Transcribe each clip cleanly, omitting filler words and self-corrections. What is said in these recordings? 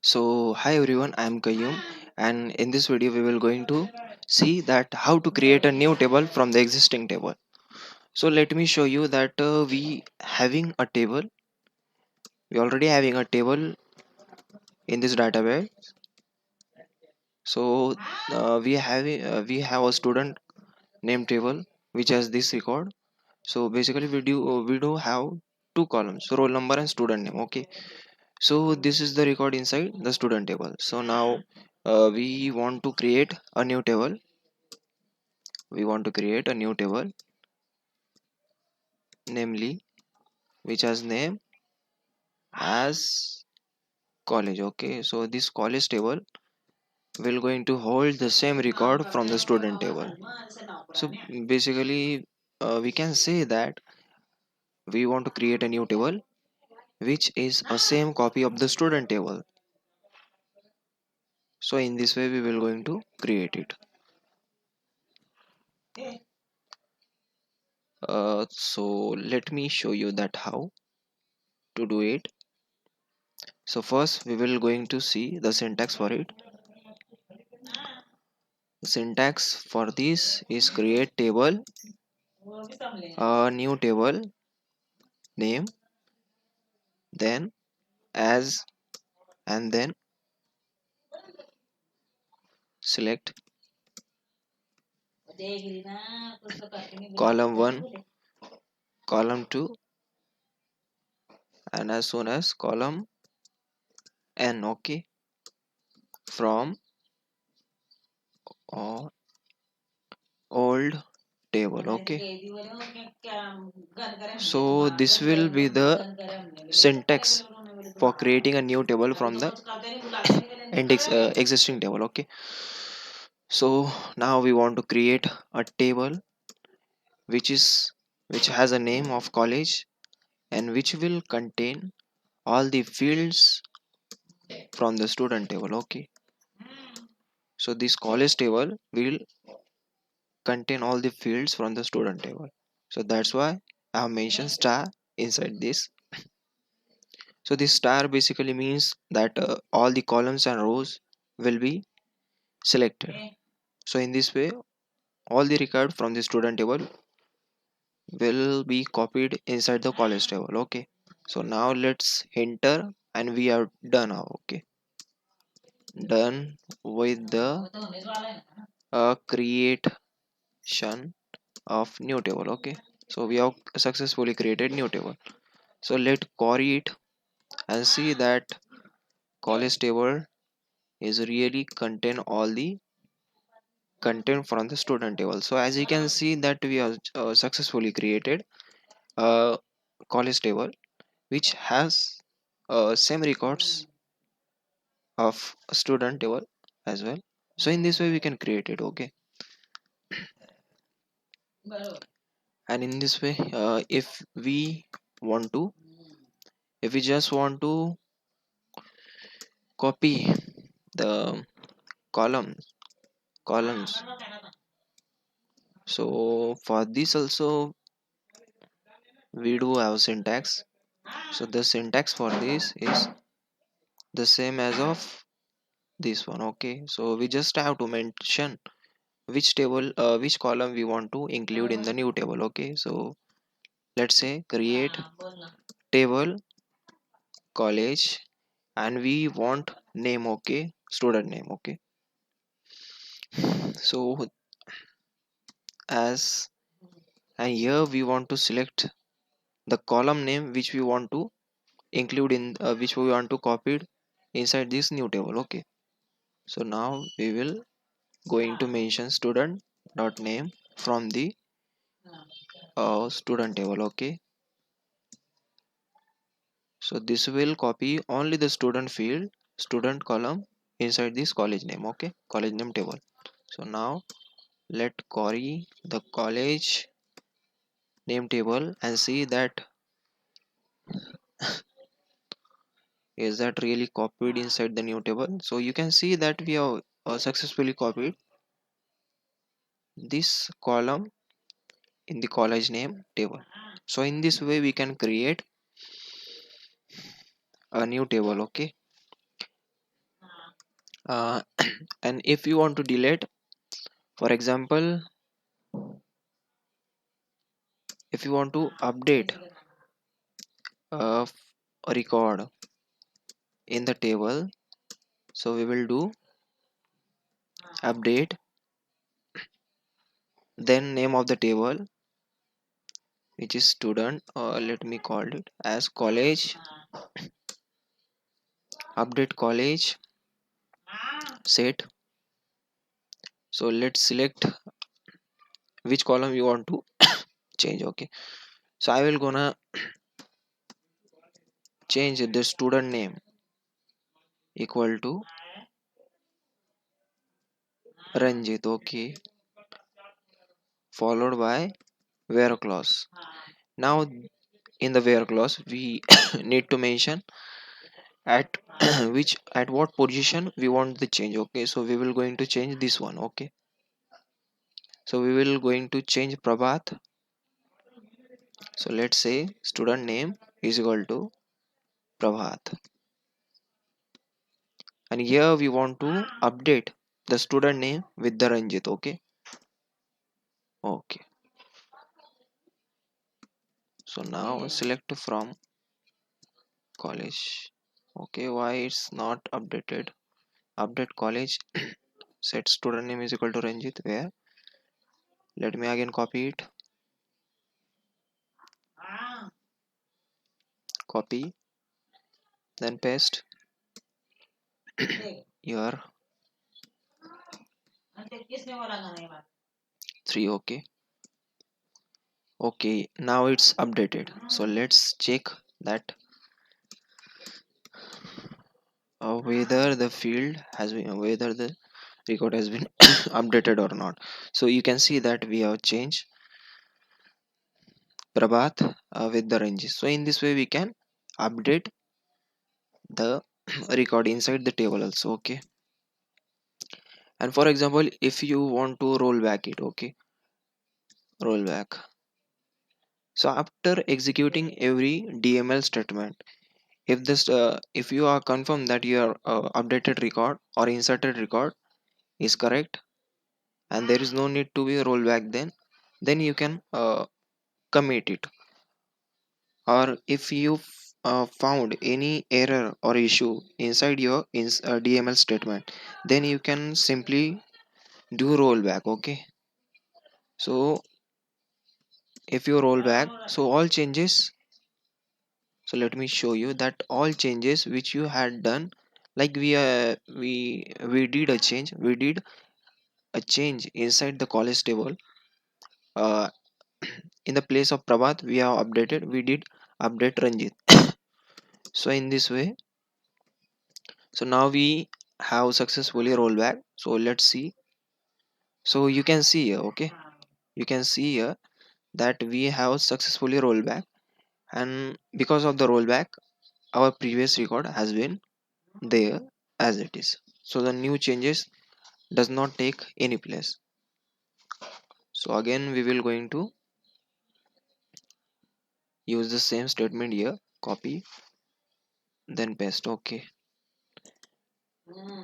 So hi everyone, I am Qayyum, and in this video we will going to see that how to create a new table from the existing table. So let me show you that we already having a table in this database. So we have a student name table which has this record. So basically we do have two columns, roll number and student name. Okay, so this is the record inside the student table. So now we want to create a new table. We want to create a new table, namely which has name as college. Okay, so this college table will going to hold the same record from the student table. So basically we can say that we want to create a new table which is a same copy of the student table. So in this way we will going to create it. So let me show you that how to do it. So first we will going to see the syntax for it. The syntax for this is create table, a new table name, then as, and then select column 1, column 2, and as soon as column n. Okay, from uh, old table. Okay, so this will be the syntax for creating a new table from the existing table. Okay, so now we want to create a table which is which has a name of college and which will contain all the fields from the student table. Okay, so this college table will contain all the fields from the student table. So that's why I have mentioned star inside this. So this star basically means that all the columns and rows will be selected. So in this way all the record from the student table will be copied inside the college table. Okay, so now let's enter and we are done now. Okay, done with the creation of new table. Okay, so we have successfully created new table. So let query it and see that college table is really contain all the content from the student table. So as you can see that we have successfully created a college table which has same records of a student table as well. So in this way we can create it. Okay, and in this way want to if we just want to copy the columns, so for this also we do have syntax. So the syntax for this is the same as of this one. Okay, so we just have to mention which column we want to include in the new table. Okay, so let's say create table college and we want name. Okay, student name. Okay, so as and here we want to select the column name which we want to include in which we want to copy it inside this new table. Okay, so now we will going to mention student dot name from the student table. Okay, so this will copy only the student field, student column inside this college name. Okay, college name table. So now let query the college name table and see that is that really copied inside the new table. So you can see that we have successfully copied this column in the college name table. So in this way we can create a new table. Okay, uh, and if you want to delete, for example, if you want to update a record in the table, so we will do update, then name of the table, which is student, let me call it as college, update college, set. So let's select which column you want to change. Okay, so I will gonna change the student name equal to Ranjit. Okay, followed by where clause. Now in the where clause we need to mention at which, at what position we want the change. Okay, so we will going to change this one. Okay, so we will going to change Prabhat. So let's say student name is equal to Prabhat, and here we want to update the student name with the Ranjit. Okay, okay, so now select from college. Okay, why it's not updated? Update college. Set student name is equal to Ranjit. Where, let me again copy it, copy, then paste here 3. Okay, okay, now it's updated. So let's check that whether the field has been, whether the record has been updated or not. So you can see that we have changed Prabhat with the ranges. So in this way we can update the record inside the table also. Okay, and for example, if you want to roll back it, okay, roll back. So after executing every DML statement, if you are confirmed that your updated record or inserted record is correct and there is no need to be a rollback, then you can commit it. Or if you found any error or issue inside your DML statement, then you can simply do rollback. Okay, so if you roll back, so all changes, so let me show you that all changes which you had done, like we did a change, we did a change inside the college table. uh, in the place of Prabhat we have updated, we did update Ranjit. So in this way, so now we have successfully rolled back. So let's see. So you can see here, okay, you can see here that we have successfully rolled back, and because of the rollback our previous record has been there as it is. So the new changes does not take any place. So again we will going to use the same statement here, copy, then paste. Okay,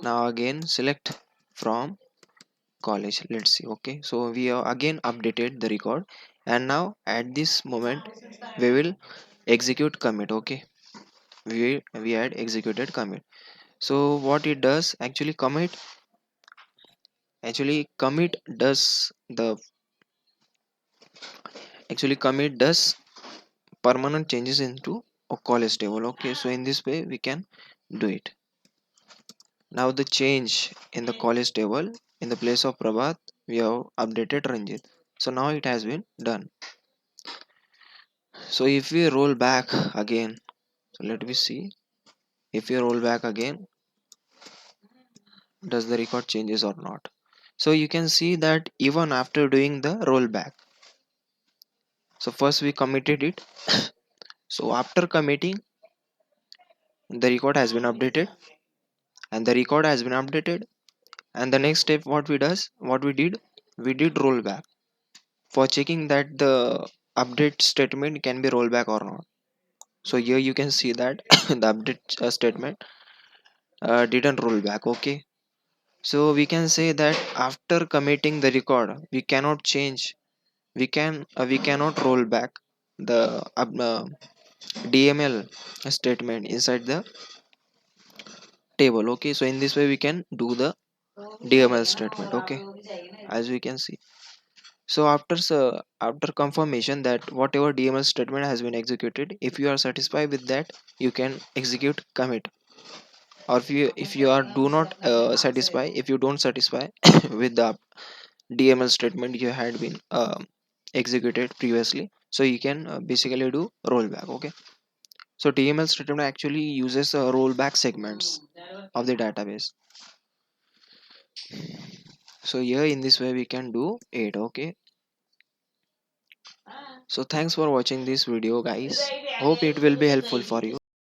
now again select from college, let's see. Okay, so we have again updated the record, and now at this moment we will execute commit. Okay, we had executed commit. So what it does, actually does the actually commit does permanent changes into a college table. Okay, so in this way we can do it. Now the change in the college table, in the place of Prabhat we have updated Ranjit. So now it has been done. So if we roll back again, so let me see, if we roll back again, does the record changes or not? So you can see that even after doing the rollback, so first we committed it. So after committing, the record has been updated, and the record has been updated, and the next step what we did, we did rollback for checking that the update statement can be rolled back or not. So here you can see that the update statement didn't roll back. Okay, So we can say that after committing the record, we cannot change, we cannot roll back the DML statement inside the table. Okay, so in this way we can do the DML statement. Okay, as we can see. So after confirmation that whatever DML statement has been executed, if you are satisfied with that, you can execute commit. Or if you are do not satisfy, if you don't satisfy with the DML statement you had been executed previously, so you can basically do rollback. Okay, so DML statement actually uses rollback segments of the database. So here in this way we can do it. Okay, so thanks for watching this video guys, hope it will be helpful for you.